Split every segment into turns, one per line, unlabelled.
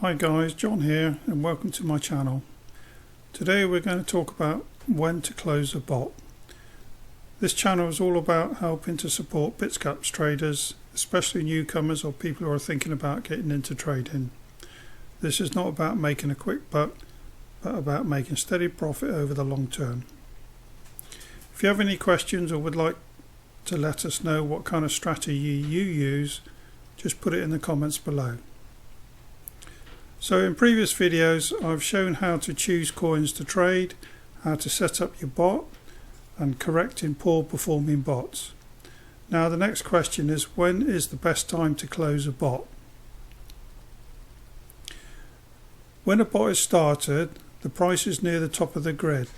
Hi guys, John here and welcome to my channel. Today we're going to talk about when to close a bot. This channel is all about helping to support Bitsgap traders, especially newcomers or people who are thinking about getting into trading. This is not about making a quick buck, but about making steady profit over the long term. If you have any questions or would like to let us know what kind of strategy you use, just put it in the comments below. So in previous videos I've shown how to choose coins to trade, how to set up your bot and correcting poor performing bots. Now the next question is, when is the best time to close a bot? When a bot is started, the price is near the top of the grid.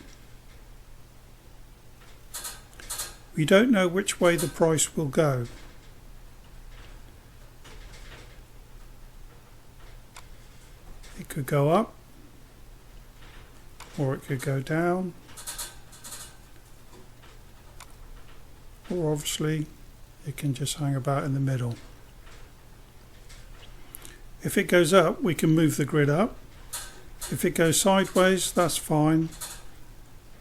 We don't know which way the price will go. It could go up or it could go down, or obviously it can just hang about in the middle. If it goes up, we can move the grid up. If it goes sideways, that's fine,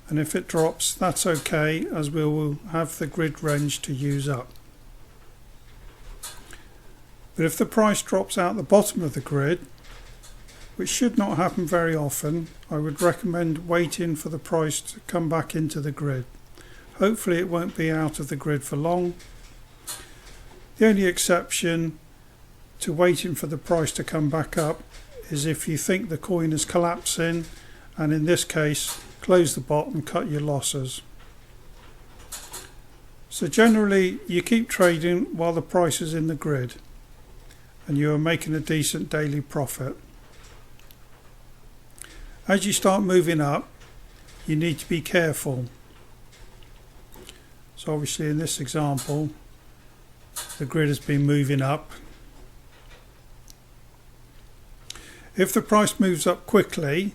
and if it drops, that's okay, as we will have the grid range to use up. But if the price drops out the bottom of the grid, which should not happen very often, I would recommend waiting for the price to come back into the grid. Hopefully it won't be out of the grid for long. The only exception to waiting for the price to come back up is if you think the coin is collapsing, and in this case close the bot and cut your losses. So generally you keep trading while the price is in the grid and you are making a decent daily profit. As you start moving up, you need to be careful. So obviously in this example, the grid has been moving up. If the price moves up quickly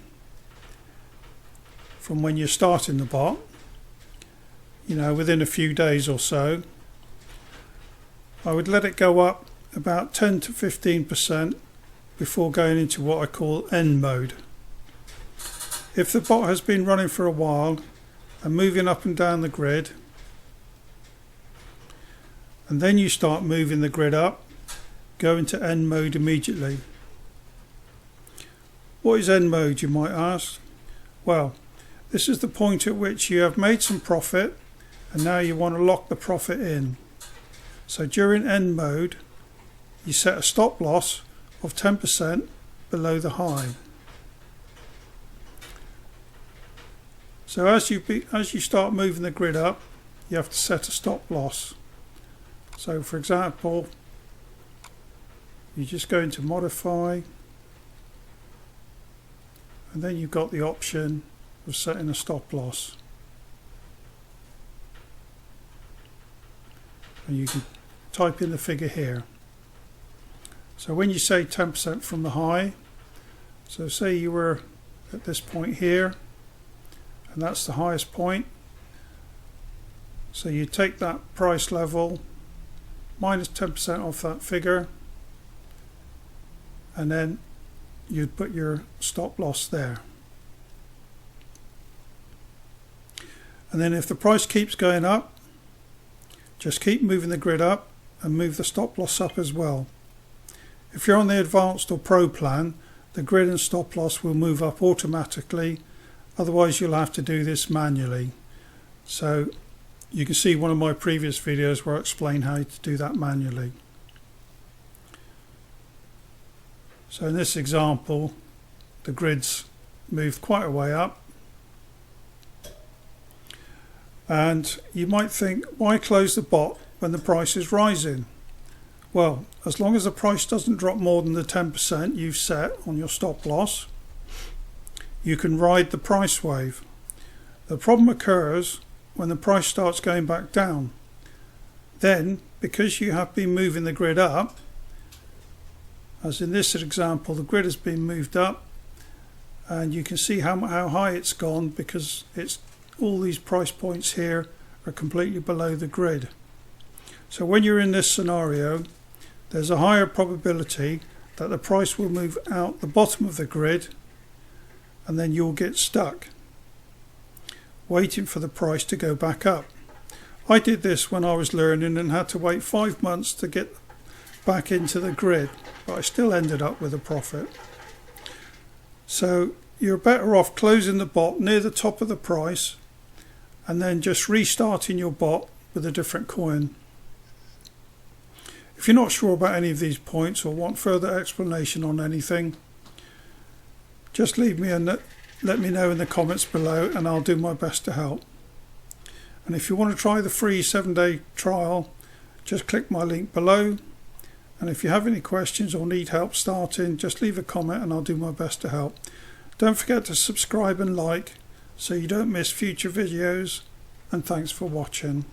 from when you're starting the bot, within a few days or so, I would let it go up about 10 to 15% before going into what I call end mode. If the bot has been running for a while and moving up and down the grid, and then you start moving the grid up, go into end mode immediately. What is end mode, you might ask? Well, this is the point at which you have made some profit and now you want to lock the profit in. So during end mode, you set a stop loss of 10% below the high. So as you start moving the grid up, you have to set a stop loss. So for example, you just go into modify, and then you've got the option of setting a stop loss. And you can type in the figure here. So when you say 10% from the high, so say you were at this point here, and that's the highest point. So you take that price level, minus 10% off that figure, and then you'd put your stop loss there. And then if the price keeps going up, just keep moving the grid up and move the stop loss up as well. If you're on the advanced or pro plan, the grid and stop loss will move up automatically. Otherwise you'll have to do this manually. So you can see one of my previous videos where I explain how to do that manually. So in this example, the grid's moved quite a way up. And you might think, why close the bot when the price is rising? Well, as long as the price doesn't drop more than the 10% you've set on your stop loss, you can ride the price wave. The problem occurs when the price starts going back down. Then, because you have been moving the grid up, as in this example, the grid has been moved up, and you can see how high it's gone because all these price points here are completely below the grid. So when you're in this scenario, there's a higher probability that the price will move out the bottom of the grid and then you'll get stuck waiting for the price to go back up. I did this when I was learning and had to wait 5 months to get back into the grid, but I still ended up with a profit. So you're better off closing the bot near the top of the price and then just restarting your bot with a different coin. If you're not sure about any of these points or want further explanation on anything, just leave me and let me know in the comments below and I'll do my best to help. And if you want to try the free 7-day trial, just click my link below. And if you have any questions or need help starting, just leave a comment and I'll do my best to help. Don't forget to subscribe and like so you don't miss future videos, and thanks for watching.